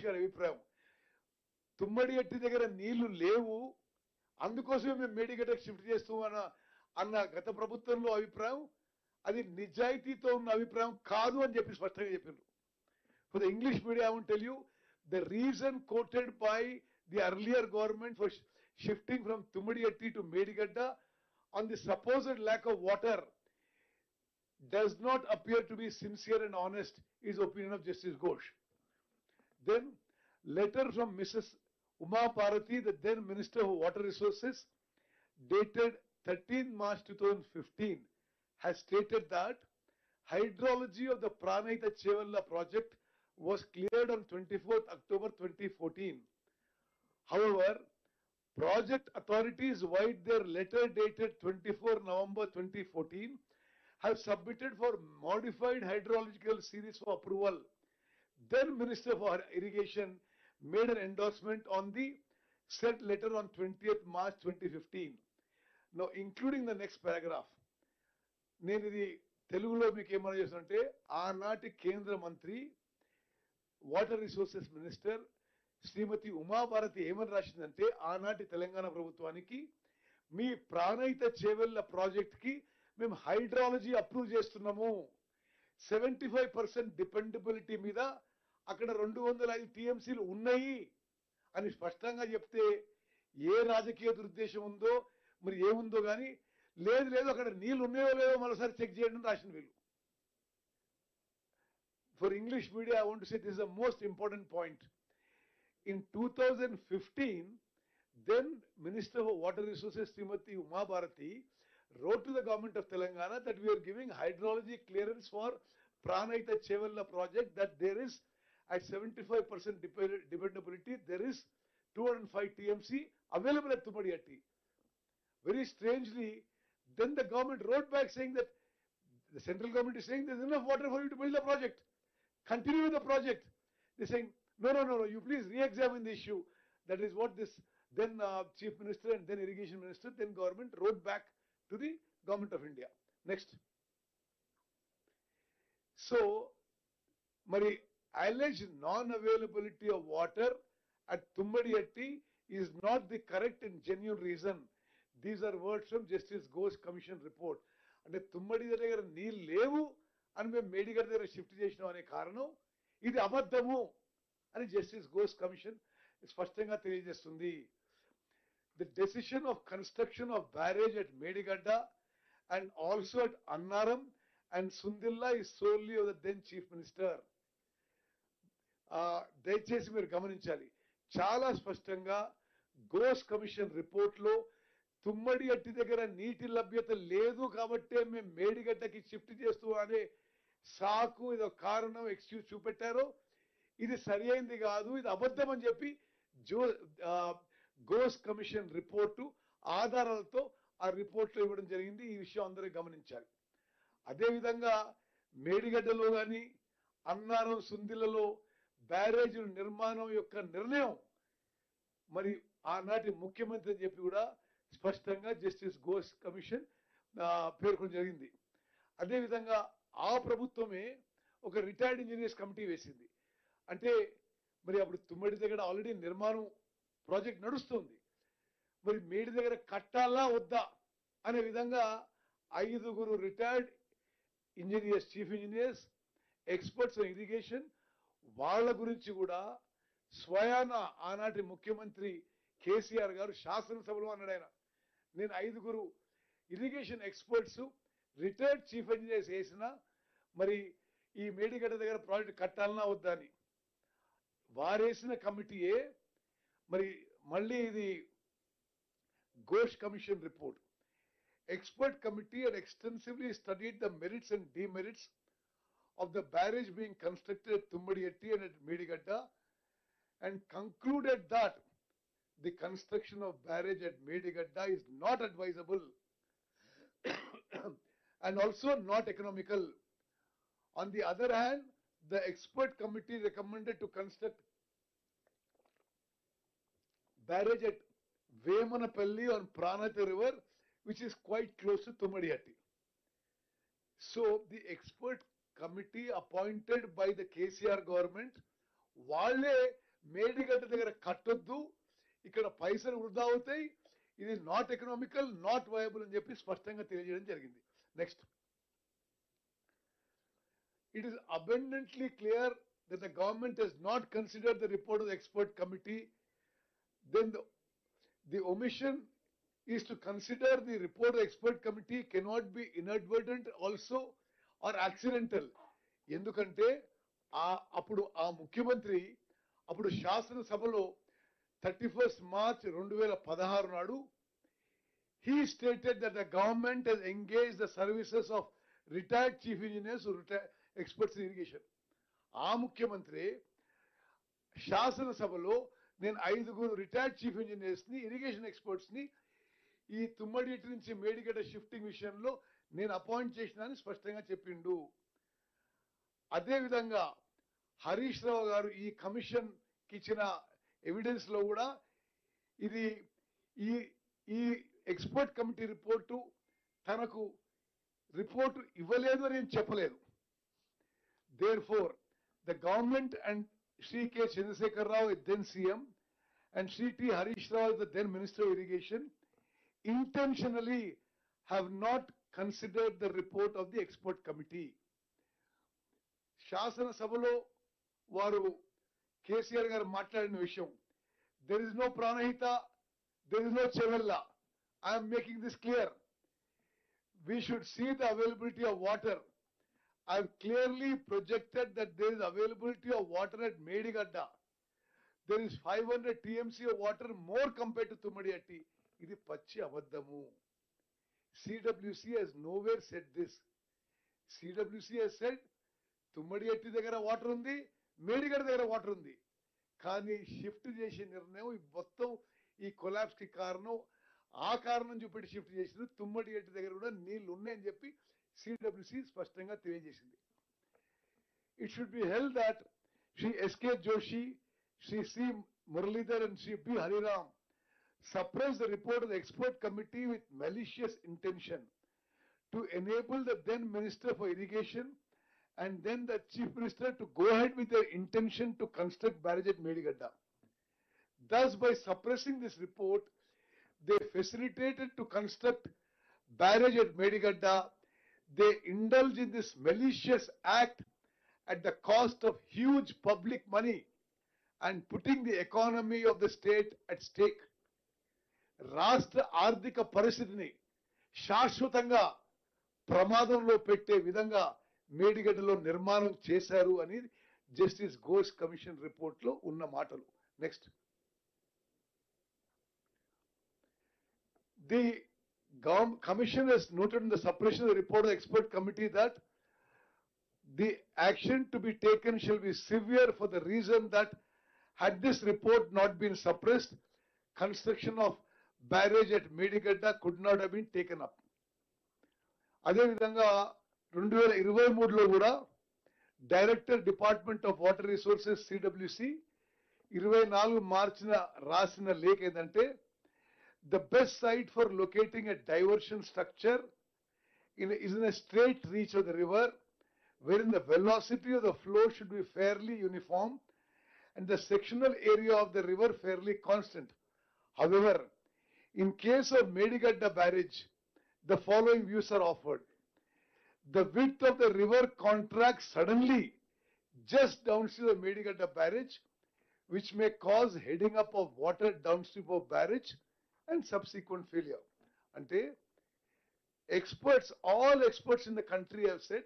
గారి అభిప్రాయం. తుమ్మడి ఎట్టి దగ్గర నీళ్లు లేవు, అందుకోసమే మేము మేడిగడ్డకు షిఫ్ట్ చేస్తాం అన్న గత ప్రభుత్వంలో అభిప్రాయం అది నిజాయితీతో ఉన్న అభిప్రాయం కాదు అని చెప్పి స్పష్టంగా చెప్పారు. For the English media, I won't tell you the reason quoted by the earlier government for shifting from Tummadiyatti to Medigadda on the supposed lack of water does not appear to be sincere and honest, is opinion of Justice Ghosh. Then, letter from Mrs. Uma Bharati, the then Minister of Water Resources, dated 13 March 2015, has stated that hydrology of the Pranahita Chevalla project was cleared on 24th October 2014. However, project authorities, via their letter dated 24 November 2014, have submitted for modified hydrological series for approval. Then Minister for Irrigation made an endorsement on the said letter on 20th March 2015. Now, including the next paragraph, నేను ఇది తెలుగులో మీకు ఏమన్నా చేస్తుంటే, ఆనాటి కేంద్ర మంత్రి water resources minister శ్రీమతి ఉమాభారతి ఏమని రాసిందంటే, ఆనాటి తెలంగాణ ప్రభుత్వానికి మీ ప్రాణహిత చేవెళ్ల ప్రాజెక్ట్ కి మేము హైడ్రాలజీ అప్రూవ్ చేస్తున్నాము, 75% డిపెండబిలిటీ మీద అక్కడ 205 టీఎంసీలు ఉన్నాయి అని స్పష్టంగా చెప్తే, ఏ రాజకీయ దురుద్దేశం ఉందో మరి ఏముందో కానీ లేదు అక్కడ నీళ్ళు ఉన్నాయో లేదో మరోసారి చెక్ చేయండి అని రాసిన వీళ్ళు. For English media, I want to say this is the most important point. In 2015, then Minister for Water Resources Srimati Uma Bharati wrote to the government of Telangana that we are giving hydrology clearance for Pranahita Chevalla project, that there is at 75% dependability, there is 205 TMC available at Tummadiyatti. Very strangely, then the government wrote back saying that the central government is saying there is enough water for you to build the project. Continue with the project. They're saying, no, you please re-examine the issue. That is what this then Chief Minister and then Irrigation Minister, then government wrote back to the Government of India. Next. So, Mari, alleged non-availability of water at Tummadiyatti is not the correct and genuine reason. These are words from Justice Ghosh Commission report. అంటే తుమ్మడి దగ్గర నీళ్ళు లేవు అని మేము మేడిగడ్డ దగ్గర shift చేసినాం అనే కారణం ఇది అబద్ధము అని జస్టిస్ ఘోష్ కమిషన్ స్పష్టంగా తెలియజేస్తుంది. The decision of construction of barrage at Medigadda and also at Annaram and Sundilla is solely of the then Chief Minister. దయచేసి మీరు గమనించాలి, చాలా స్పష్టంగా ఘోష్ కమిషన్ రిపోర్ట్ లో తుమ్మడి అట్టి దగ్గర నీటి లభ్యత లేదు కాబట్టే మేము మేడిగడ్డకి షిఫ్ట్ చేస్తూ అనే సాకు ఇదో కారణం ఎక్స్క్యూజ్ చూపెట్టారో ఇది సరి అయింది కాదు, ఇది అబద్ధం అని చెప్పి ఘోష్ కమిషన్ రిపోర్టు ఆధారాలతో ఆ రిపోర్ట్లో ఇవ్వడం జరిగింది. ఈ విషయం అందరూ గమనించాలి. అదేవిధంగా మేడిగడ్డలో కానీ అన్నారం సుందిలలో బ్యారేజీల నిర్మాణం యొక్క నిర్ణయం మరి ఆనాటి ముఖ్యమంత్రి అని చెప్పి కూడా స్పష్టంగా జస్టిస్ ఘోష్ కమిషన్ పేర్కొనడం జరిగింది. అదేవిధంగా ఆ ప్రభుత్వమే ఒక రిటైర్డ్ ఇంజనీర్స్ కమిటీ వేసింది. అంటే మరి అప్పుడు తుమ్మడి దగ్గర ఆల్రెడీ నిర్మాణం ప్రాజెక్ట్ నడుస్తుంది, మరి మేడి దగ్గర కట్టాలా వద్దా అనే విధంగా 5 retired engineers, chief engineers, experts in irrigation వాళ్ళ గురించి కూడా స్వయాన ఆనాటి ముఖ్యమంత్రి కేసీఆర్ గారు శాసనసభలో అన్నాడు. ఆయన నేను 5 irrigation experts retired chief engineers వేసిన మరి ఈ మేడిగడ్డ దగ్గర ప్రాజెక్ట్ కట్టాలన్నా వద్దా అని వారేసిన కమిటీయే మరి మళ్ళీ ఇది Ghosh commission report. Expert committee had extensively studied the merits and demerits of the barrage being constructed at Tummadiyatti and at Medigadda and concluded that the construction of barrage at Medigadda is not advisable and also not economical. On the other hand, the expert committee recommended to construct barrage at Vemanapalli on Pranahita River, which is quite close to Tummadiyatti. So the expert committee appointed by the KCR government, వాళ్ళే మేడిగడ్డ దగ్గర కట్టొద్దు, ఇక్కడ పైసలు వృధా అవుతాయి, ఇది not economical, not viable అని చెప్పి స్పష్టంగా తెలియజేయడం జరిగింది. Next, it is abundantly clear that the government has not considered the report of the expert committee. Then the omission is to consider the report of the expert committee cannot be inadvertent also or accidental. ఎందుకంటే అప్పుడు ఆ ముఖ్యమంత్రి అప్పుడు శాసనసభలో 31st March 2016 నాడు he stated that the government has engaged the services of retired chief engineers who retired experts in irrigation. ఆ ముఖ్యమంత్రి శాసనసభలో నేను 5 రిటైర్డ్ చీఫ్ ఇంజనీర్స్ ని ఇరిగేషన్ ఎక్స్పర్ట్స్ ని ఈ తుమ్మడిగడ్డ నుంచి మేడిగడ్డ షిఫ్టింగ్ విషయంలో నేను అపాయింట్ చేసినానని స్పష్టంగా చెప్పిండు. అదే విధంగా హరీష్ రావు గారు ఈ కమిషన్ కి ఇచ్చిన ఎవిడెన్స్ లో కూడా ఇది ఈ ఎక్స్పర్ట్ కమిటీ రిపోర్టు తనకు రిపోర్టు ఇవ్వలేదు అని చెప్పలేదు. Therefore, the government and Shri K. Chandrasekhar Rao, then CM, and Shri T. Harish Rao, the then Minister of Irrigation, intentionally have not considered the report of the expert committee. Shasana Sabalo varu KCR garu maatladina vishayam, there is no Pranahita, there is no Chevella. I am making this clear. We should see the availability of water. I have clearly projected that there is availability of water at Medigadda. There is 500 TMC of water more compared to Tummadiyatti. Idi pachi abaddamu. CWC has nowhere said this. CWC has said Tummadiyatti దగ్గర water ఉంది, మేడిగడ్డ దగ్గర water ఉంది. కానీ shift చేసే నిర్ణయం మొత్తం ఈ collapse కి కారణం, ఆ కారణం చూపెట్టి షిఫ్ట్ చేసింది. తుమ్మడిగడ్డ దగ్గర కూడా నీళ్లు ఉన్నాయని చెప్పి CWC స్పష్టంగా తెలియజేసింది. It should be held that Shri S.K. Joshi, Shri C. Muralidhar and Shri B. Hariram suppressed the report of the expert committee with malicious intention to enable the then Minister for Irrigation and then the Chief Minister to go ahead with their intention to construct barrage at Medigadda. Thus, by suppressing this report, they facilitated to construct barrage at Medigadda. They indulge in this malicious act at the cost of huge public money and putting the economy of the state at stake. రాష్ట్ర ఆర్థిక పరిస్థితిని శాశ్వతంగా ప్రమాదంలో పెట్టే విధంగా మేడిగడ్డలో నిర్మాణం చేశారు అని జస్టిస్ ఘోష్ కమిషన్ రిపోర్ట్ లో ఉన్న మాటలు. Next, the Commission has noted in the suppression of the report of the expert committee that the action to be taken shall be severe for the reason that had this report not been suppressed, construction of barrage at Medigadda could not have been taken up. అదే విధంగా 2023లో కూడా director department of water resources CWC 24 మార్చిన రాసిన లేఖ ఏంటంటే, the best site for locating a diversion structure is in a straight reach of the river, wherein the velocity of the flow should be fairly uniform and the sectional area of the river fairly constant. However, in case of Medigadda barrage, the following views are offered. The width of the river contracts suddenly just downstream of Medigadda barrage, which may cause heading up of water downstream of barrage and subsequent failure. Ante experts, all experts in the country have said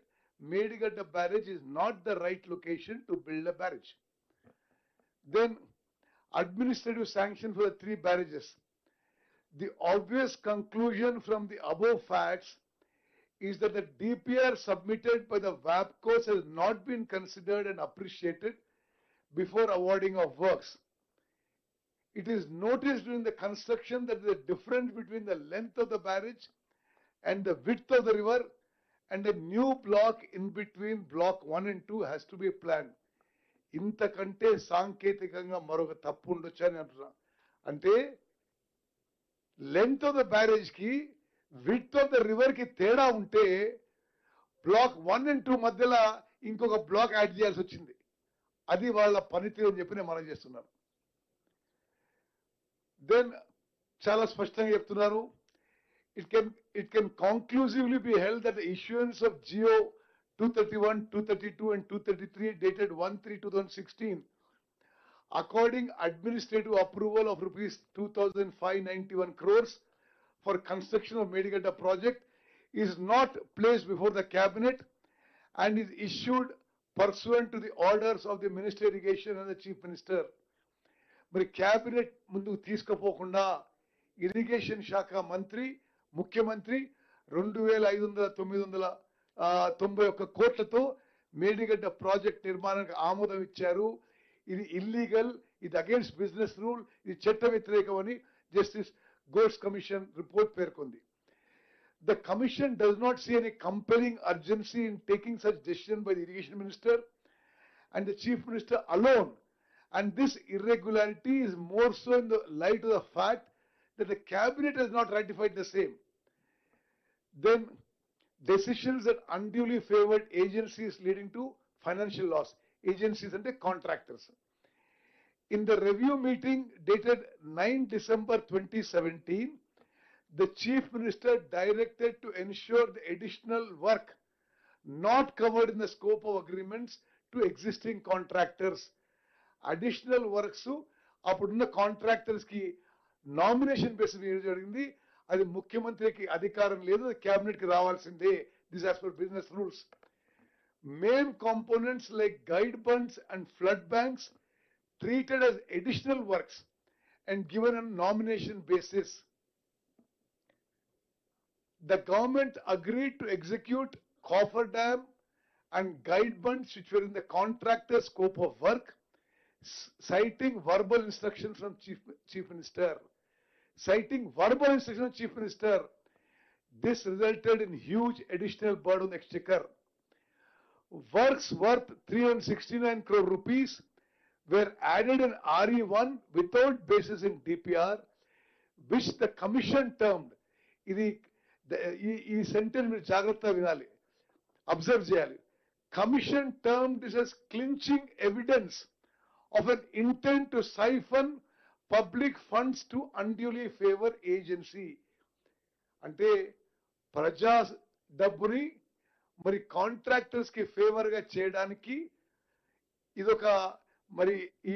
Medigadda barrage is not the right location to build a barrage. Then administrative sanction for the 3 barrages. The obvious conclusion from the above facts is that the DPR submitted by the WAPCOs has not been considered and appreciated before awarding of works. It is noticed during the construction that the difference between the length of the barrage and the width of the river and a new block in between block 1 and 2 has to be planned. ఇంతకంటే సాంకేతికంగా మరొక తప్పు ఉండొచ్చు అని అంటున్నా. అంటే length of the barrage కి width of the river కి తేడా ఉంటే బ్లాక్ 1 and 2 మధ్యలో ఇంకొక బ్లాక్ యాడ్ చేయాల్సి వచ్చింది. అది వాళ్ళ పనితీరు అని చెప్పి నేను మనం చేస్తున్నాను. దెన్ చాలా స్పష్టంగా చెప్తున్నారు, it can conclusively be held that the issuance of GO 231, 232 and 233 dated 1/3/2016 according administrative approval of rupees 2,591 crores for construction of Medigada project is not placed before the cabinet and is issued pursuant to the orders of the Minister of Irrigation and the Chief Minister. మరి cabinet ముందుకు తీసుకుపోకుండా irrigation శాఖ మంత్రి ముఖ్యమంత్రి 2,591 కోట్లతో Medigadda project నిర్మాణానికి ఆమోదం ఇచ్చారు. ఇది ఇల్లీగల్, ఇది అగేన్స్ట్ బిజినెస్ రూల్, ఇది చట్ట వ్యతిరేకమని జస్టిస్ ఘోష్ కమిషన్ రిపోర్ట్ పేర్కొంది. The commission does not see any compelling urgency in taking such decision by the irrigation minister and the chief minister alone, and this irregularity is more so in the light of the fact that the cabinet has not ratified the same. Then decisions that unduly favored agencies leading to financial loss. Agencies and the contractors. In the review meeting dated 9 December 2017, the Chief Minister directed to ensure the additional work not covered in the scope of agreements to existing contractors. Additional works అప్పుడున్న contractors కి nomination basis మీద జరిగింది. అది ముఖ్యమంత్రికి అధికారం లేదు, cabinet కి రావాల్సిందే. This as per business rules. Main components like guide bunds and flood banks treated as additional works and given a nomination basis. The government agreed to execute coffer dam and guide bunds which were in the contractor's scope of work, citing verbal instructions from Chief Minister. Citing verbal instructions from Chief Minister, this resulted in huge additional burden on the exchequer. Works worth 369 crore rupees were added in RE1 without basis in DPR, which the commission termed, ఈ sentence మీరు జాగ్రత్తగా వినాలి, observe చేయాలి. Commission term this as clinching evidence of an intent to siphon public funds to unduly favor agency. అంటే ప్రజా డబ్బుని మరి contractors కి ఫేవర్ గా చేయడానికి ఇదొక మరి ఈ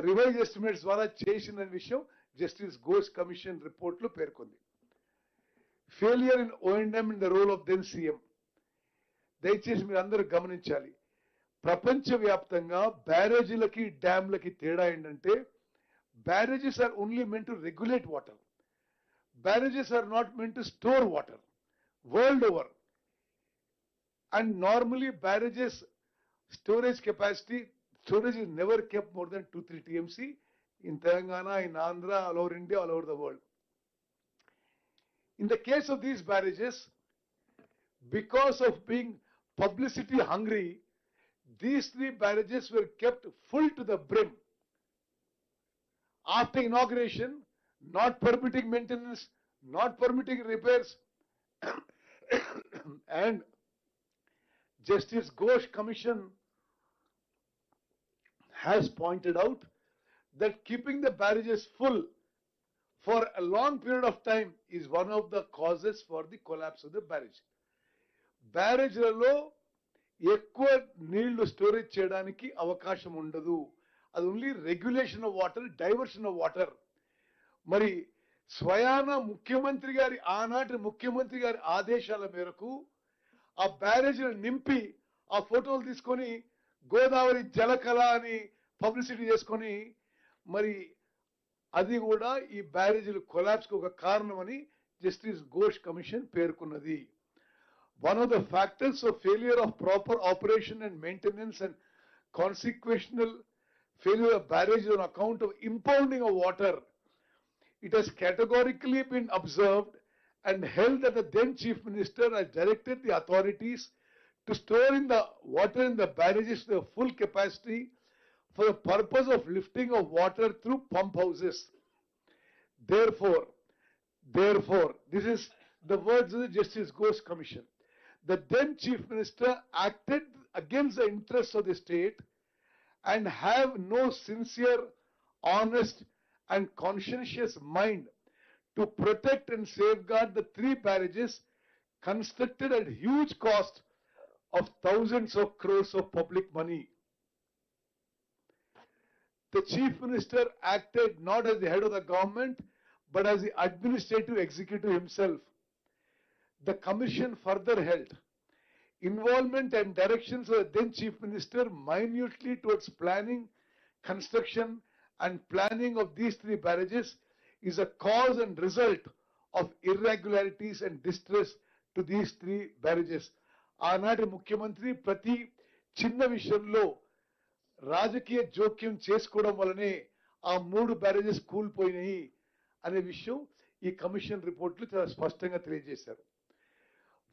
రివైజ్ ఎస్టిమేట్స్ ద్వారా చేసిన విషయం జస్టిస్ ఘోష్ కమిషన్ రిపోర్ట్ లో పేర్కొంది. Failure in O&M in the role of then CM. దయచేసి మీరు అందరూ గమనించాలి, ప్రపంచవ్యాప్తంగా బ్యారేజీలకి డ్యామ్లకి తేడా ఏంటంటే, barrages are only meant to regulate water. Barrages are not meant to store water world over. And normally barrages storage capacity, storage is never kept more than 2-3 TMC in Telangana, in Andhra, all over India, all over the world. In the case of these barrages, because of being publicity hungry, these 3 barrages were kept full to the brim. After inauguration, not permitting maintenance, not permitting repairs, and Justice Ghosh Commission has pointed out that keeping the barrages full for a long period of time is one of the causes for the collapse of the barrage. బ్యారేజ్లలో ఎక్కువ నీళ్లు storage చేయడానికి అవకాశం ఉండదు. అది only regulation of water, diversion of water. మరి స్వయాన ముఖ్యమంత్రి గారి, ఆనాటి ముఖ్యమంత్రి గారి ఆదేశాల మేరకు ఆ బ్యారేజీలు నింపి ఆ ఫోటోలు తీసుకొని గోదావరి జలకళ అని పబ్లిసిటీ చేసుకొని మరి అది కూడా ఈ బ్యారేజీలు కొలాప్స్ కు ఒక కారణమని జస్టిస్ ఘోష్ కమిషన్ పేర్కొన్నది. One of the factors of failure of proper operation and maintenance and consequential failure of barrages on account of impounding of water, it has categorically been observed and held that the then Chief Minister has directed the authorities to store in the water in the barrages to the full capacity for the purpose of lifting of water through pump houses. Therefore, this is the words of the Justice Ghosh Commission. The then Chief Minister acted against the interests of the state and have no sincere, honest, and conscientious mind to protect and safeguard the three barrages constructed at huge cost of thousands of crores of public money. The Chief Minister acted not as the head of the government, but as the administrative executive himself. The Commission further held involvement and directions of the then Chief Minister minutely towards planning, construction, and planning of these three barrages is a cause and result of irregularities and distress to these three barrages. ఆనాటి ముఖ్యమంత్రి ప్రతి చిన్న విషయంలో రాజకీయ జోక్యం చేసుకోవడం వల్లనే ఆ మూడు బ్యారేజెస్ కూలిపోయినాయి అనే విషయం ఈ కమిషన్ రిపోర్ట్లో చాలా స్పష్టంగా తెలియజేశారు.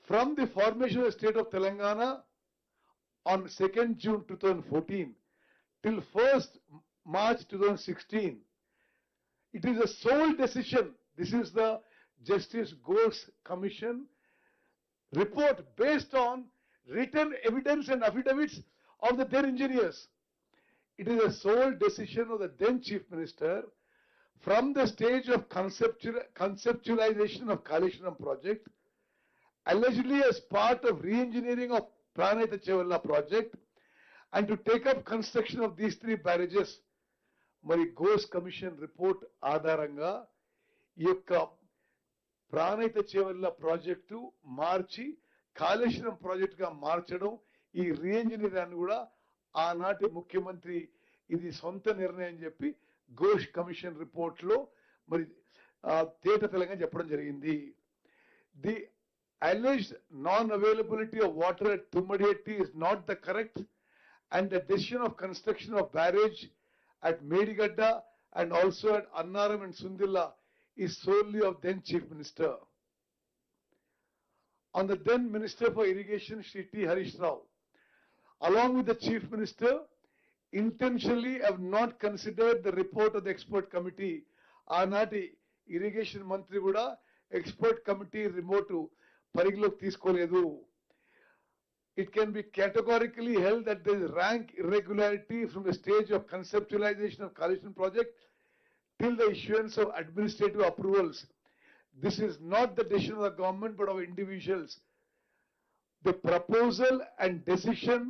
From the formation of the state of Telangana on 2nd June 2014 till 1st March 2016, it is a sole decision. This is the Justice Ghosh Commission report based on written evidence and affidavits of the then engineers. It is a sole decision of the then Chief Minister from the stage of conceptualization of Kaleshwaram project, allegedly as part of re-engineering of Pranayita Chevalla project, and to take up construction of these three barrages. మరి Ghosh commission report ఆధారంగా ఈ యొక్క Pranahita Chevella project మార్చి కాళేశ్వరం ప్రాజెక్టుగా మార్చడం, ఈ రీఎంజినీరింగ్ కూడా ఆనాటి ముఖ్యమంత్రి ఇది సొంత నిర్ణయం చెప్పి ఘోష్ కమిషన్ రిపోర్ట్లో మరి తేట తెలంగా చెప్పడం జరిగింది. The alleged non-availability of water at Tummadiyetti is not the correct, and the decision of construction of barrage at Medigadda and also at Annaram and Sundilla is solely of then Chief Minister. On the then Minister for Irrigation, Shri T. Harish Rao, along with the Chief Minister, intentionally have not considered the report of the expert committee. Aanati irrigation mantri kuda expert committee remote పరిగణలోకి తీసుకోలేదు. It can be categorically held that there is rank irregularity from the stage of conceptualization of Kaleshwaram project till the issuance of administrative approvals. This is not the decision of the government but of individuals. The proposal and decision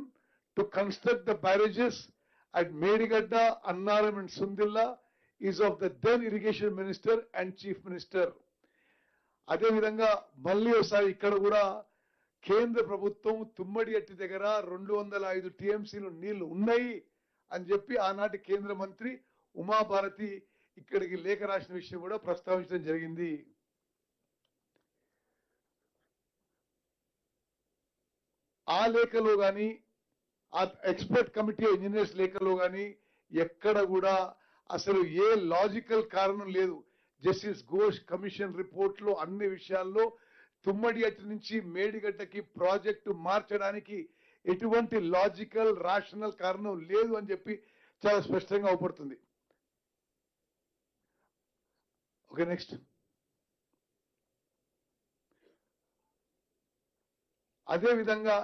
to construct the barrages at Medigadda, Annaram and Sundilla is of the then irrigation minister and chief minister. అదేవిధంగా మళ్ళీ ఒకసారి ఇక్కడ కూడా కేంద్ర ప్రభుత్వం తుమ్మడియట్టి దగ్గర 205 టీఎంసీలు నీళ్లు ఉన్నాయి అని చెప్పి ఆనాటి కేంద్ర మంత్రి ఉమాభారతి ఇక్కడికి లేఖ రాసిన విషయం కూడా ప్రస్తావించడం జరిగింది. ఆ లేఖలో కానీ ఆ ఎక్స్పర్ట్ కమిటీ ఇంజనీర్స్ లేఖలో కానీ ఎక్కడ కూడా అసలు ఏ లాజికల్ కారణం లేదు. జస్టిస్ ఘోష్ కమిషన్ రిపోర్ట్ లో అన్ని విషయాల్లో తుమ్మడియట్టి నుంచి మేడిగడ్డకి ప్రాజెక్టు మార్చడానికి ఎటువంటి లాజికల్ రాషనల్ కారణం లేదు అని చెప్పి చాలా స్పష్టంగా అవుపడుతుంది. Okay, next. అదే విధంగా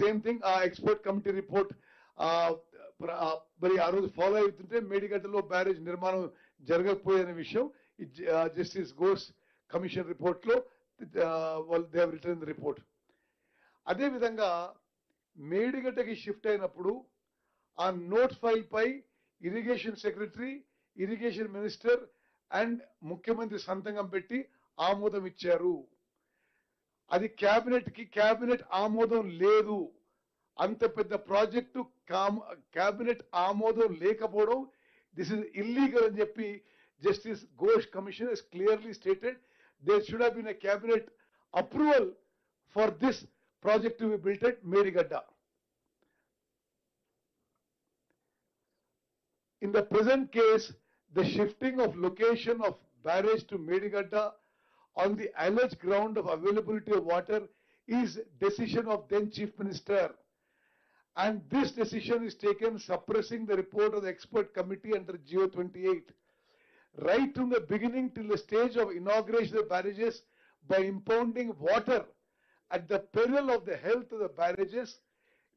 సేమ్ థింగ్ ఆ ఎక్స్పర్ట్ కమిటీ రిపోర్ట్ మరి ఆ రోజు ఫాలో అవుతుంటే మేడిగడ్డలో బ్యారేజ్ నిర్మాణం జరగకపోయే విషయం జస్టిస్ ఘోష్ కమిషన్ రిపోర్ట్ లో they have written the report. అదే విధంగా మేడిగడ్డకి షిఫ్ట్ అయినప్పుడు ఆ నోట్ ఫైల్ పై irrigation secretary, irrigation minister and ముఖ్యమంత్రి సంతకం పెట్టి ఆమోదం ఇచ్చారు. అది క్యాబినెట్ ఆమోదం లేదు. అంత పెద్ద ప్రాజెక్టు క్యాబినెట్ ఆమోదం లేకపోవడం దిస్ ఇస్ ఇల్లీగల్ అని చెప్పి justice Ghosh commission has clearly stated there should have been a cabinet approval for this project to be built at Medigadda. In the present case, the shifting of location of barrage to Medigadda on the alleged ground of availability of water is decision of then Chief Minister. And this decision is taken suppressing the report of the expert committee under GO 28. Right from the beginning till the stage of inauguration of barrages by impounding water at the peril of the health of the barrages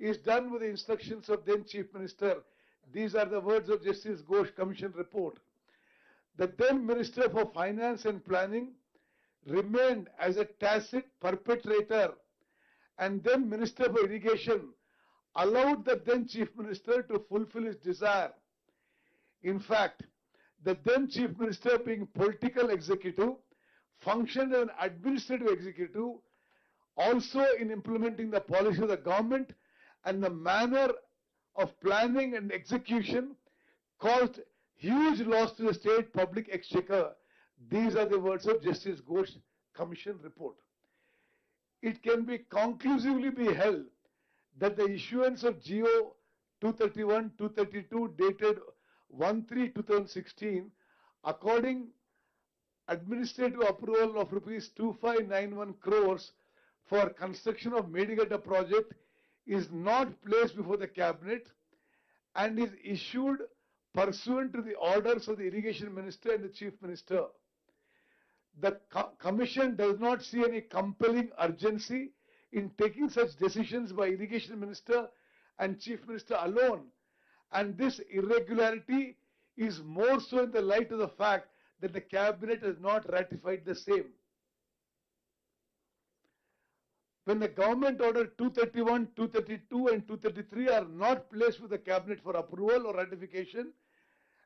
is done with the instructions of then Chief Minister. These are the words of Justice Ghosh Commission report. The then Minister for Finance and Planning remained as a tacit perpetrator, and then Minister for Irrigation allowed the then Chief Minister to fulfill his desire. In fact, the then Chief Minister, being political executive, functioned as an administrative executive also in implementing the policy of the government, and the manner of planning and execution caused huge loss to the state public exchequer. These are the words of Justice Ghosh Commission report. It can be conclusively be held that the issuance of GO 231-232 dated 1/3/2016, according administrative approval of rupees 2591 crores for construction of Medigadda project, is not placed before the cabinet and is issued pursuant to the orders of the Irrigation Minister and the Chief Minister. The Commission does not see any compelling urgency in taking such decisions by Irrigation Minister and Chief Minister alone, and this irregularity is more so in the light of the fact that the Cabinet has not ratified the same. When the Government Order 231, 232 and 233 are not placed with the Cabinet for approval or ratification,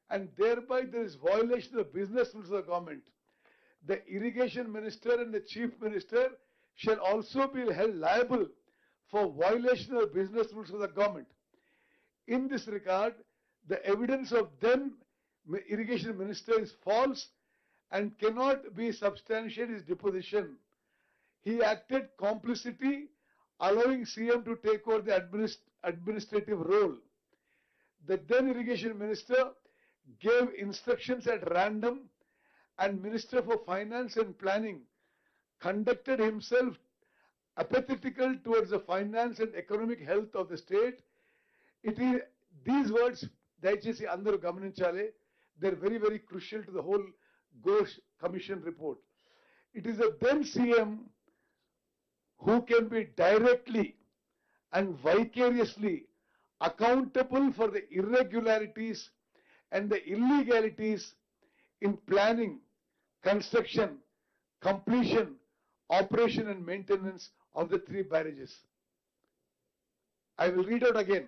and thereby there is violation of the business rules of the government, the Irrigation Minister and the Chief Minister shall also be held liable for violation of the business rules of the government. In this regard, the evidence of then Irrigation Minister is false and cannot be substantiated his deposition. He acted complicity, allowing CM to take over the administrative role. The then Irrigation Minister gave instructions at random, and Minister for Finance and Planning conducted himself apathetical towards the finance and economic health of the state. It is these words, దయచేసి అందరూ గమనించాలి. They're very, very crucial to the whole Ghosh Commission report. It is the then CM who can be directly and vicariously accountable for the irregularities and the illegalities in planning, construction, completion, operation and maintenance of the 3 barrages. I will read out again.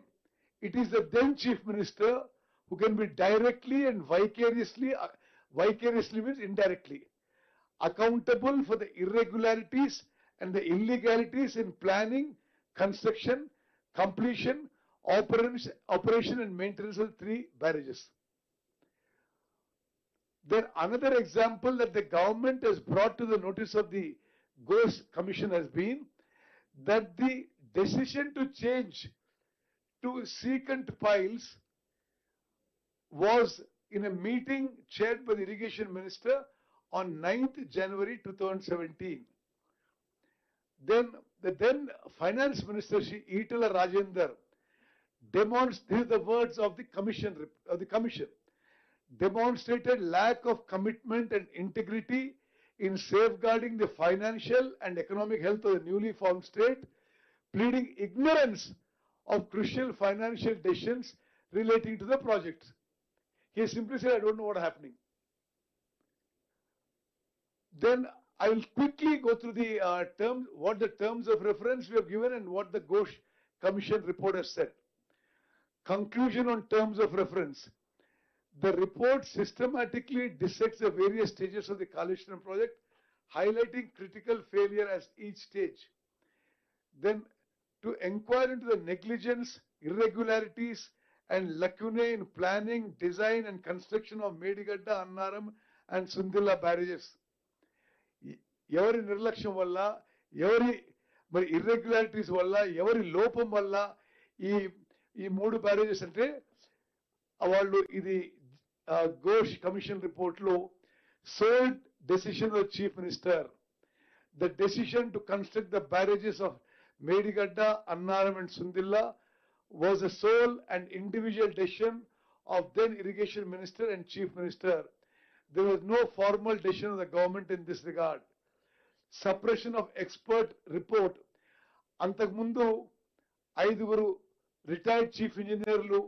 It is the then Chief Minister who can be directly and vicariously means indirectly, accountable for the irregularities and the illegalities in planning, construction, completion, operation and maintenance of 3 barrages. Then another example that the government has brought to the notice of the Ghosh Commission has been that the decision to change to secant piles was in a meeting chaired by the Irrigation Minister on 9th January 2017. Then the then Finance Minister, Shri Itala Rajender, demonstrated the words of the Commission, demonstrated lack of commitment and integrity in safeguarding the financial and economic health of the newly formed state, pleading ignorance of crucial financial decisions relating to the project. He simply said, I don't know what is happening. Then I will quickly go through the what the terms of reference we have given and what the Ghosh Commission report has said. Conclusion on terms of reference. The report systematically dissects the various stages of the Kaleshwaram project, highlighting critical failure at each stage. Then to inquire into the negligence, irregularities and lacunae in planning, design and construction of Medigadda, Annaram and Sundilla barrages. ఎవరి నిర్లక్ష్యం వల్ల, ఎవరి మరి irregularities వల్ల, ఎవరి లోపం వల్ల ఈ 3 బ్యారేజెస్ అంటే వాళ్ళు ఇది Ghosh Commission report లో sole decision of Chief Minister. The decision to construct the barrages of Medigadda, Annaram and Sundilla was a sole and individual decision of then Irrigation Minister and Chief Minister. There was no formal decision of the government in this regard. Suppression of expert report. అంతకుముందు 5 retired chief ఇంజనీర్లు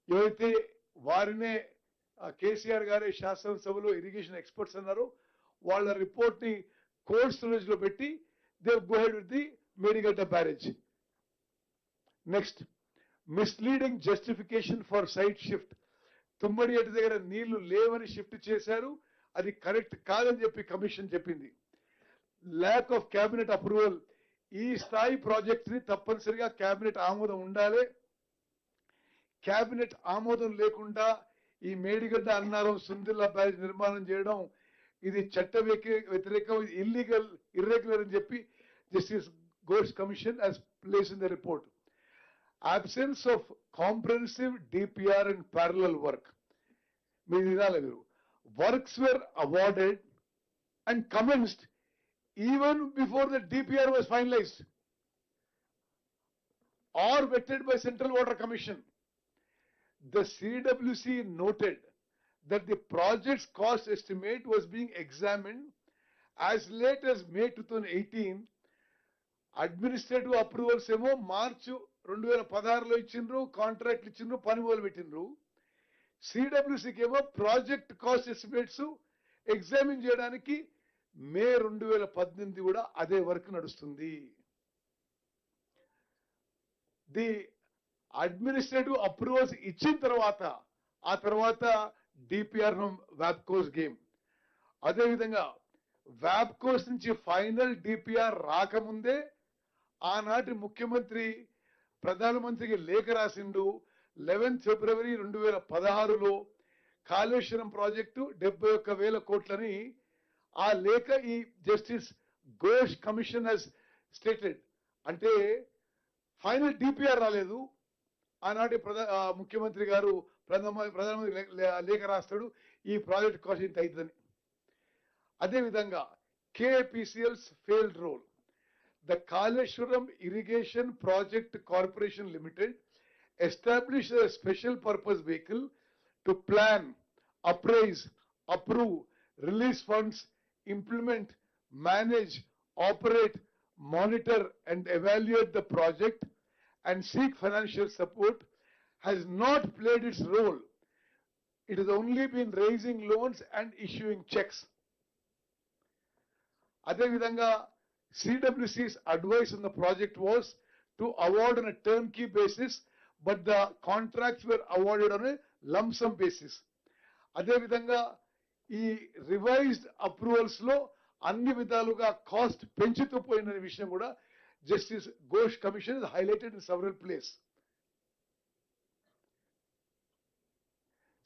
ఎవరైతే వారినే కేసీఆర్ గారే శాసనసభలో irrigation experts అన్నారు, వాళ్ళ report ని cold storage లో పెట్టి they go ahead with the Medigadda barrage. Next, misleading justification for site shift. Tummidihatti దగ్గర నీళ్లు లేవని షిఫ్ట్ చేశారు, అది కరెక్ట్ కాదని చెప్పి కమిషన్ చెప్పింది. Lack of cabinet approval. ఈ స్థాయి ప్రాజెక్ట్ ని తప్పనిసరిగా క్యాబినెట్ ఆమోదం ఉండాలి. క్యాబినెట్ ఆమోదం లేకుండా ఈ మేడిగడ్డ అన్నారం సుందిల్లా బ్యారేజ్ నిర్మాణం చేయడం ఇది చట్ట వ్యతిరేకం, ఇల్లీగల్, ఇర్రెగ్యులర్ అని చెప్పి justice Ghosh commission has placed in the report. Absence of comprehensive DPR and parallel work. మీరు వినాలి, మీరు works were awarded and commenced even before the DPR was finalized or vetted by Central Water Commission. The CWC noted that the project's cost estimate was being examined as late as May 2018. Administrative approvals ఏమో మార్చి 2016లో ఇచ్చిండ్రు, కాంట్రాక్ట్లు ఇచ్చిండ్రు, పని మొదలు పెట్టిండ్రు. సిడబ్ల్యూసికి ఏమో project cost estimates examine చేయడానికి మే 2018 కూడా అదే వర్క్ నడుస్తుంది. ది అడ్మినిస్ట్రేటివ్ అప్రూవల్స్ ఇచ్చిన తర్వాత ఆ తర్వాత డిపిఆర్ వ్యాప్కోస్ గేమ్. అదేవిధంగా వ్యాప్కోస్ నుంచి ఫైనల్ డిపిఆర్ రాకముందే ఆనాటి ముఖ్యమంత్రి ప్రధానమంత్రికి లేఖ రాసిండు. 11 ఫిబ్రవరి 2016లో కాళేశ్వరం ప్రాజెక్టు 71,000 కోట్లని ఆ లేఖ ఈ justice Ghosh commission has stated. అంటే ఫైనల్ డిపిఆర్ రాలేదు. ఆనాటి ముఖ్యమంత్రి గారు ప్రధానమంత్రి లేఖ రాస్తాడు, ఈ ప్రాజెక్ట్ కాస్ట్ ఇంత అవుతుందని. అదేవిధంగా KPCL's failed role. The Kaleshwaram Irrigation Project Corporation Limited established a special purpose vehicle to plan, appraise, approve, release funds, implement, manage, operate, monitor and evaluate the project and seek financial support, has not played its role. It has only been raising loans and issuing checks. అదేవిధంగా CWC's advice on the project was to award on a turnkey basis, but the contracts were awarded on a lump sum basis. అదేవిధంగా ఈ revised approvals లో అన్ని విధాలుగా cost పెంచుతూ పోయిన విషయం కూడా justice Ghosh commission highlighted in several place.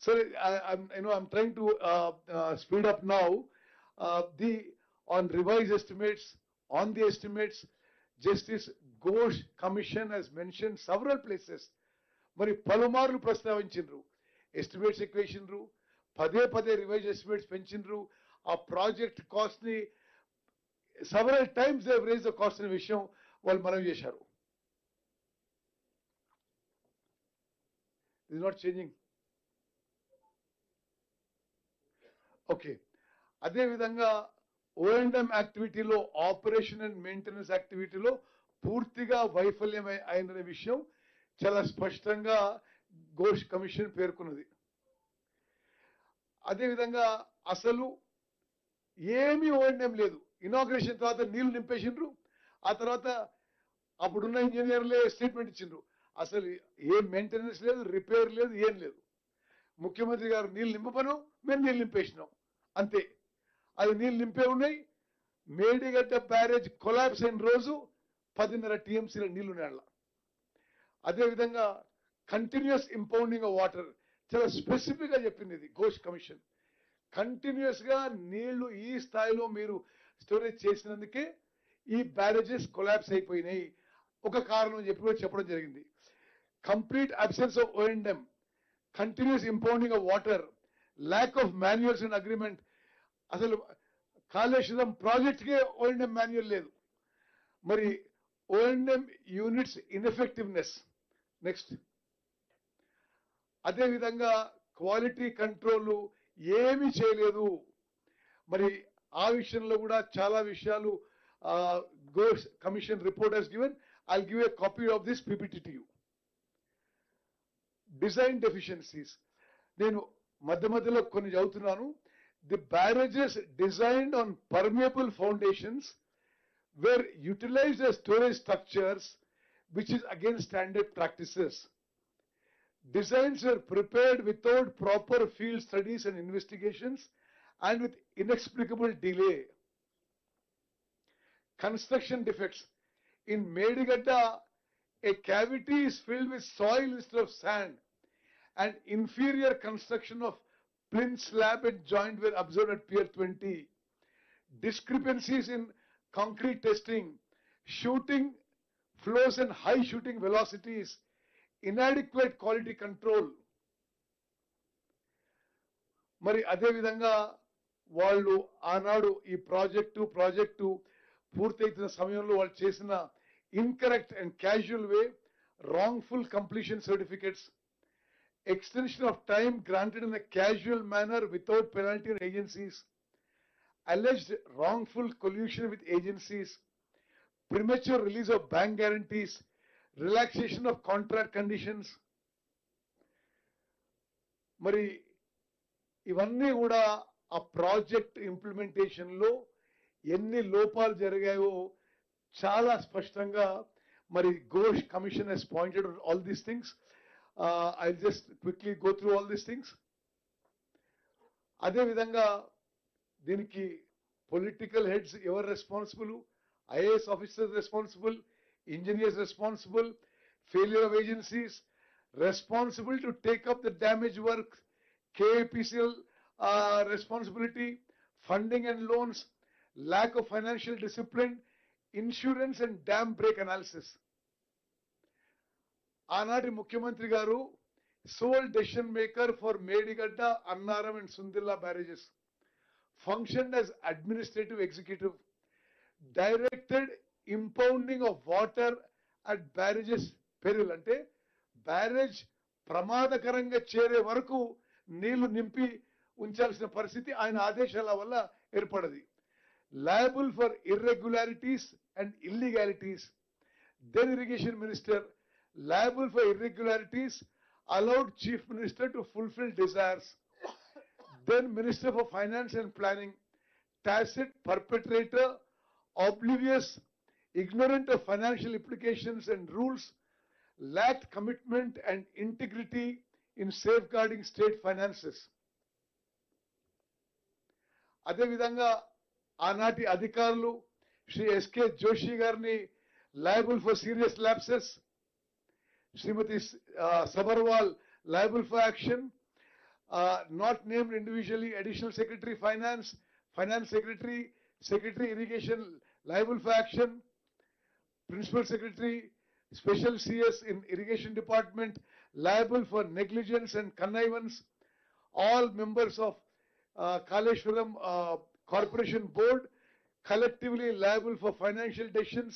So I'm trying to speed up now. On revised estimates, on the estimates, Justice Ghosh Commission has mentioned several places. మరి పలుమార్లు ప్రస్తావించిండ్రు, ఎస్టిమేట్స్ ఎక్కువేసిండ్రు, పదే రివైజ్ ఎస్టిమేట్స్ పెంచిండ్రు. ఆ ప్రాజెక్ట్ కాస్ట్ ని several times they have raised the cost అనే విషయం వాళ్ళు మనవి చేశారు. It is not changing. Okay. అదేవిధంగా O&M యాక్టివిటీలో, ఆపరేషన్ అండ్ మెయింటెనెన్స్ యాక్టివిటీలో పూర్తిగా వైఫల్యం అయిన విషయం చాలా స్పష్టంగా ఘోష్ కమిషన్ పేర్కొన్నది. అదేవిధంగా అసలు ఏమీ O&M లేదు. ఇనాగ్రేషన్ తర్వాత నీళ్లు నింపేసిండ్రు, ఆ తర్వాత అప్పుడున్న ఇంజనీర్లే స్టేట్మెంట్ ఇచ్చిండ్రు. అసలు ఏం మెయింటెనెన్స్ లేదు, రిపేర్ లేదు, ఏం లేదు. ముఖ్యమంత్రి గారు నీళ్లు నింపను, మేము నీళ్లు నింపేసినాం అంతే. అది నీళ్లు నింపే ఉన్నాయి. మేడిగడ్డ బ్యారేజ్ కొలాప్స్ అయిన రోజు 10.5 TMCల నీళ్లు నేల. అదేవిధంగా కంటిన్యూస్ ఇంపౌండింగ్ ఆఫ్ వాటర్ చాలా స్పెసిఫిక్ గా చెప్పింది ఇది ఘోష్ కమిషన్. కంటిన్యూస్ గా నీళ్లు ఈ స్థాయిలో మీరు స్టోరేజ్ చేసినందుకే ఈ బ్యారేజెస్ కొలాప్స్ అయిపోయినాయి. ఒక కారణం చెప్పడం జరిగింది. Complete absence of O&M, continuous impounding of water, lack of manuals and agreement. అసలు కాళేశ్వరం ప్రాజెక్ట్ కే O&M మాన్యువల్ లేదు. మరి O&M యూనిట్స్ ఇన్ఎఫెక్టివ్నెస్. నెక్స్ట్, అదేవిధంగా క్వాలిటీ కంట్రోల్ ఏమీ చేయలేదు. మరి ఆ విషయంలో కూడా చాలా విషయాలు Ghose commission report has given. I'll give a copy of this PPT to you. Design deficiencies. నేను మధ్యలో కొన్ని చదువుతున్నాను. The barrages designed on permeable foundations were utilized as storage structures, which is against standard practices. Designs were prepared without proper field studies and investigations and with inexplicable delay. Construction defects. In Medigadda, a cavity is filled with soil instead of sand, and inferior construction of plinth slab and joint were observed at Pier 20. Discrepancies in concrete testing, shooting flows and high shooting velocities, inadequate quality control. మరి అదే విధంగా వాళ్ళు ఆనాడు ఈ project పూర్తయితున్న సమయంలో వాళ్ళు చేసిన incorrect and casual way, wrongful completion certificates, extension of time granted in a casual manner without penalty on agencies, alleged wrongful collusion with agencies, premature release of bank guarantees, relaxation of contract conditions. మరి ఇవన్నీ కూడా ఆ project implementation లో ఎన్ని లోపాలు జరిగాయో చాలా స్పష్టంగా మరి Ghosh commission has pointed out all these things. I'll just quickly go through all these things. అదే విధంగా దీనికి పొలిటికల్ హెడ్స్ ఎవరు responsible, IAS officers responsible, engineers responsible, failure of agencies responsible to take up the damage work, KAPCL responsibility, funding and loans, lack of financial discipline, insurance and dam break analysis. ఆనాటి ముఖ్యమంత్రి గారు sole decision maker for Medigadda, Annaram and Sundilla barrages, functioned as administrative executive, directed impounding of water at barrages peril. అంటే barrage ప్రమాదకరంగా చేరే వరకు నీళ్లు నింపి ఉంచాల్సిన పరిస్థితి ఆయన ఆదేశాల వల్ల ఏర్పడది. Liable for irregularities and illegalities. Then irrigation minister, liable for irregularities, allowed chief minister to fulfill desires. Then minister for finance and planning, tacit perpetrator, oblivious, ignorant of financial implications and rules, lacked commitment and integrity in safeguarding state finances. అదే విధంగా ఆనాటి అధికారులు Shri SK Joshi గారిని liable for serious lapses, Shrimati Sabharwal liable for action, not named individually, additional secretary finance, finance secretary, secretary irrigation liable for action, principal secretary, special CS in irrigation department liable for negligence and connivance, all members of Kaleshwaram Corporation Board collectively liable for financial decisions.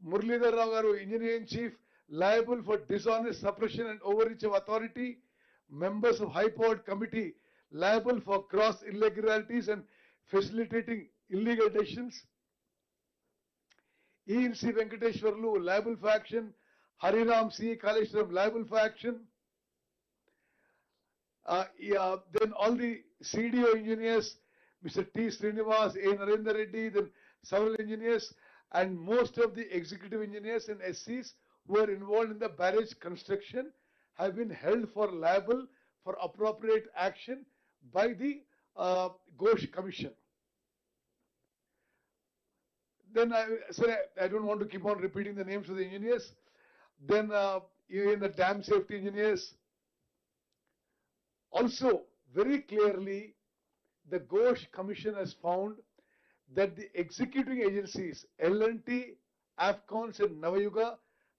Muralidhar Rao garu, engineer in chief, liable for dishonest suppression and overreach of authority. Members of high powered committee liable for gross irregularities and facilitating illegal decisions. E&C Venkateshwarlu liable for action. Hariram C. Kaleshwaram liable for action. Then all the CDO engineers, Mr. T. Srinivas, A. Narendra Reddy, then several engineers, and most of the executive engineers and SCs who are involved in the barrage construction have been held for liable for appropriate action by the Ghosh Commission. Then I don't want to keep on repeating the names of the engineers. Then in the dam safety engineers, also very clearly the Ghosh Commission has found that the executing agencies L&T, Afcons and Navayuga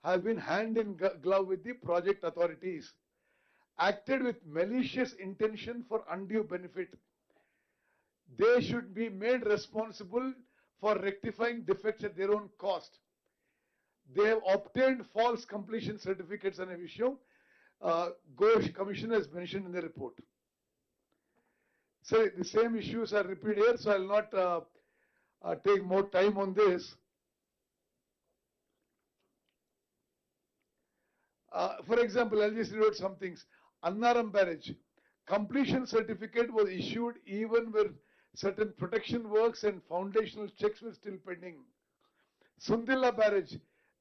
have been hand in glove with the project authorities, acted with malicious intention for undue benefit. They should be made responsible for rectifying defects at their own cost. They have obtained false completion certificates on a issue. Ghosh Commission has mentioned in the report. So the same issues are repeated here, so I will not take more time on this. For example, I'll just read out some things. Annaram Barrage, completion certificate was issued even where certain protection works and foundational checks were still pending. Sundilla Barrage,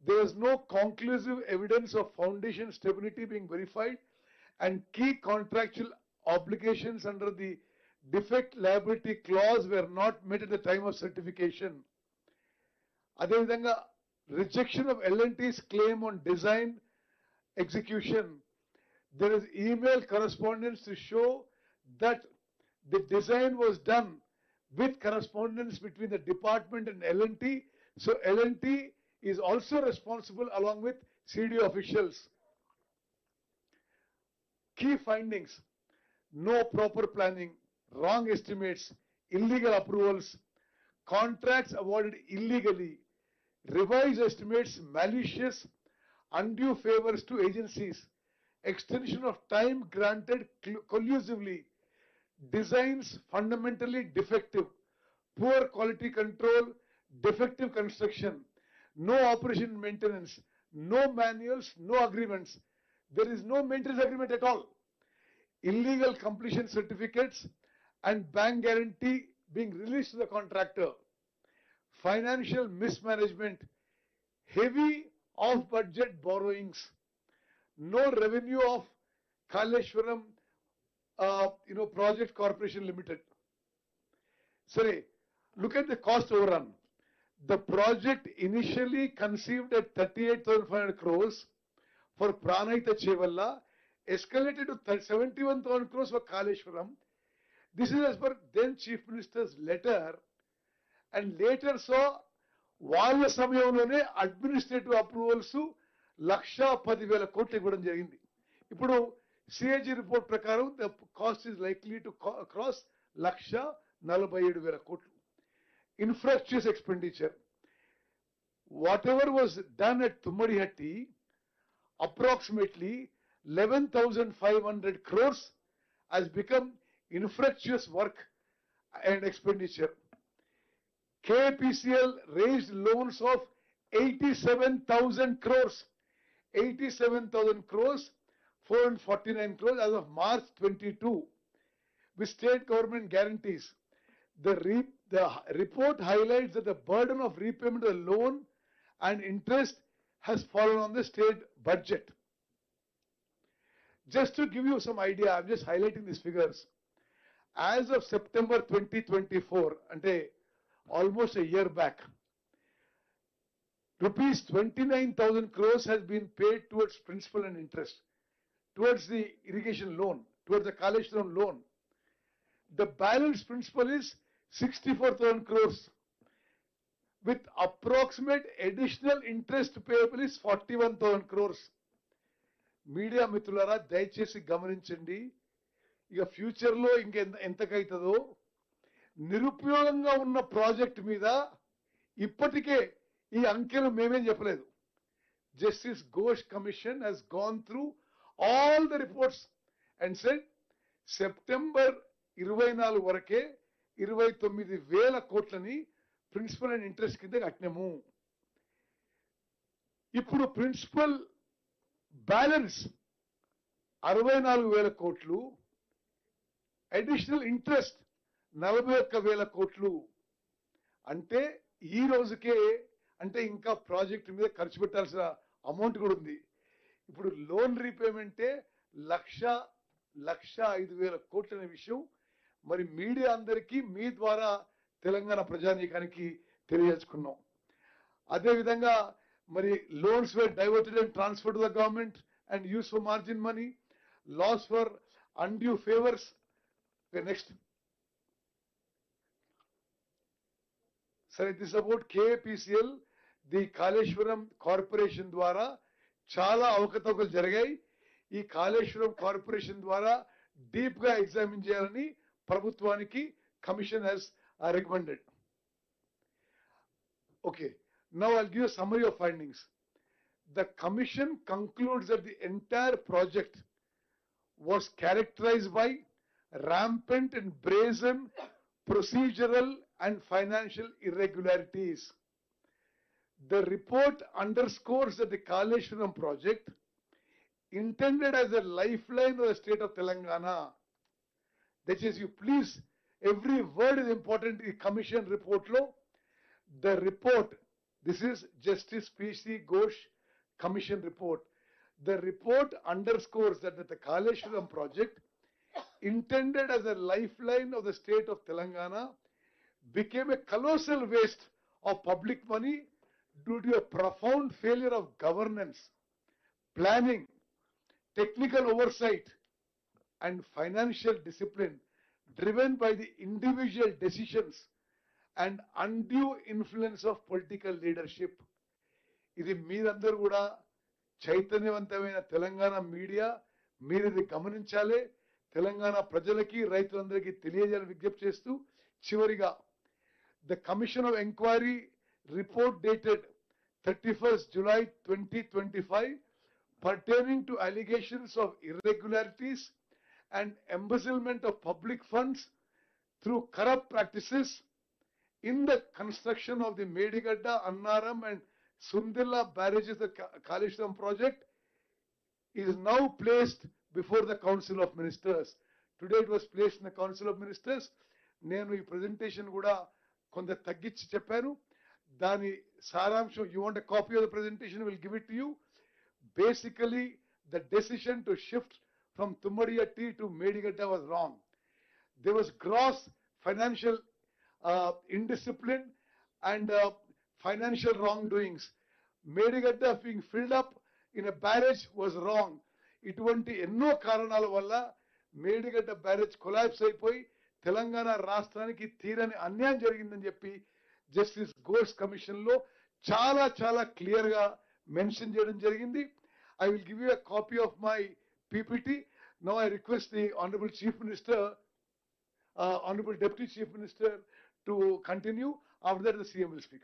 there was no conclusive evidence of foundation stability being verified and key contractual obligations under the defect liability clause were not met at the time of certification. అదేవిధంగా rejection of L&T's claim on design execution. There is email correspondence to show that the design was done with correspondence between the department and L&T. So L&T is also responsible along with CD officials. Key findings: no proper planning, wrong estimates, illegal approvals, contracts awarded illegally, revised estimates malicious, undue favors to agencies, extension of time granted collusively, designs fundamentally defective, poor quality control, defective construction, no operation maintenance, no manuals, no agreements. There is no maintenance agreement at all. Illegal completion certificates and bank guarantee being released to the contractor. Financial mismanagement, heavy off-budget borrowings, no revenue of Kaleshwaram Project Corporation Limited. Sorry, look at the cost overrun. The project initially conceived at 38,500 crores for Pranayita Chevalla, escalated to 71,000 crores for Kaleshwaram. This is as per then Chief Minister's letter, and later saw వాళ్ళ సమయంలోనే administrative approvals 1,10,000 కోట్లు ఇవ్వడం జరిగింది. ఇప్పుడు CAG report ప్రకారం the cost is likely to cross 1,47,000 కోట్లు. Infructuous expenditure. Whatever was done at Tummadihatti, approximately 11,500 crores has become infructuous work and expenditure. KPCL raised loans of 87,000 crores. 87,000 crores, 449 crores as of March 22 with state government guarantees. The report highlights that the burden of repayment of the loan and interest has fallen on the state budget. Just to give you some idea, I'm just highlighting these figures. As of September 2024, ante almost a year back, rupees 29,000 crores has been paid towards principal and interest, towards the irrigation loan, towards the Kaleshwaram loan. The balance principal is 64,000 crores with approximate additional interest payable is 41,000 crores. Media మిత్రులారా దయచేసి గమనించండి. ఇక ఫ్యూచర్లో ఎంతకైతుందో నిరుపయోగంగా ఉన్న project మీద ఇప్పటికే ఈ అంకెలు మేమేం చెప్పలేదు. Justice Ghosh commission has gone through all the reports and said September 24 వరకే 29,000 కోట్లని ప్రిన్సిపల్ అండ్ ఇంట్రెస్ట్ కింద కట్టినాము. ఇప్పుడు ప్రిన్సిపల్ బ్యాలెన్స్ 64,000 కోట్లు, అడిషనల్ ఇంట్రెస్ట్ 41,000 కోట్లు. అంటే ఈ రోజుకే అంటే ఇంకా ప్రాజెక్ట్ మీద ఖర్చు పెట్టాల్సిన అమౌంట్ కూడా ఉంది. ఇప్పుడు లోన్ రీపేమెంటే 1,05,000 కోట్ల అనే విషయం మరి మీడియా అందరికీ మీ ద్వారా తెలంగాణ ప్రజానీకానికి తెలియజేసుకున్నాం. అదేవిధంగా మరి loans were diverted and transferred to the government and used for margin money, loss for undue favors. Okay, next. Sir, this is about KPCL, the Kaleshwaram Corporation ద్వారా చాలా అవకతవకలు జరిగాయి. ఈ కాళేశ్వరం కార్పొరేషన్ ద్వారా డీప్ గా ఎగ్జామిన్ చేయాలని ప్రభుత్వానికి commission has recommended. Okay. Now I'll give you a summary of findings. The commission concludes that the entire project was characterized by rampant and brazen procedural and financial irregularities. The report underscores that the Kaleshwaram project intended as a lifeline of the state of Telangana. దయచేసి you please, every word is important. ఈ commission report లో the report, this is Justice P.C. Ghosh commission report. The report underscores that the Kaleshwaram project, intended as a lifeline of the state of Telangana, became a colossal waste of public money due to a profound failure of governance, planning, technical oversight, and financial discipline driven by the individual decisions and undue influence of political leadership. ఇది మీరందరూ కూడా చైతన్యవంతమైన Telangana media, మీరు ఇది గమనించాలి. తెలంగాణ ప్రజలకి రైతులందరికీ తెలియజేయాలని విజ్ఞప్తి చేస్తూ చివరిగా the commission of inquiry report dated 31st July 2025 pertaining to allegations of irregularities and embezzlement of public funds through corrupt practices in the construction of the Medigadda, Annaram and Sundilla barrages, the Kaleshwaram project, is now placed before the Council of Ministers. Today it was placed in the Council of Ministers. నేను ఈ presentation కూడా కొంత తగ్గించి చెప్పాను. దాని సారాంశం, you want a copy of the presentation, we'll give it to you. Basically, the decision to shift from Tummadiyatti to Medigadda was wrong. There was gross financial indiscipline and financial wrongdoings. Medigadda being filled up in a barrage was wrong. ఇటువంటి ఎన్నో కారణాల వల్ల Medigadda barrage collapse అయిపోయి తెలంగాణ రాష్ట్రానికి తీరని అన్యాయం జరిగిందని చెప్పి జస్టిస్ ఘోష్ కమిషన్ లో చాలా చాలా క్లియర్ గా మెన్షన్ చేయడం జరిగింది. I will give you a copy of my PPT. Now I request the Honorable Chief Minister, Honorable Deputy Chief Minister to continue. After that the CM will speak.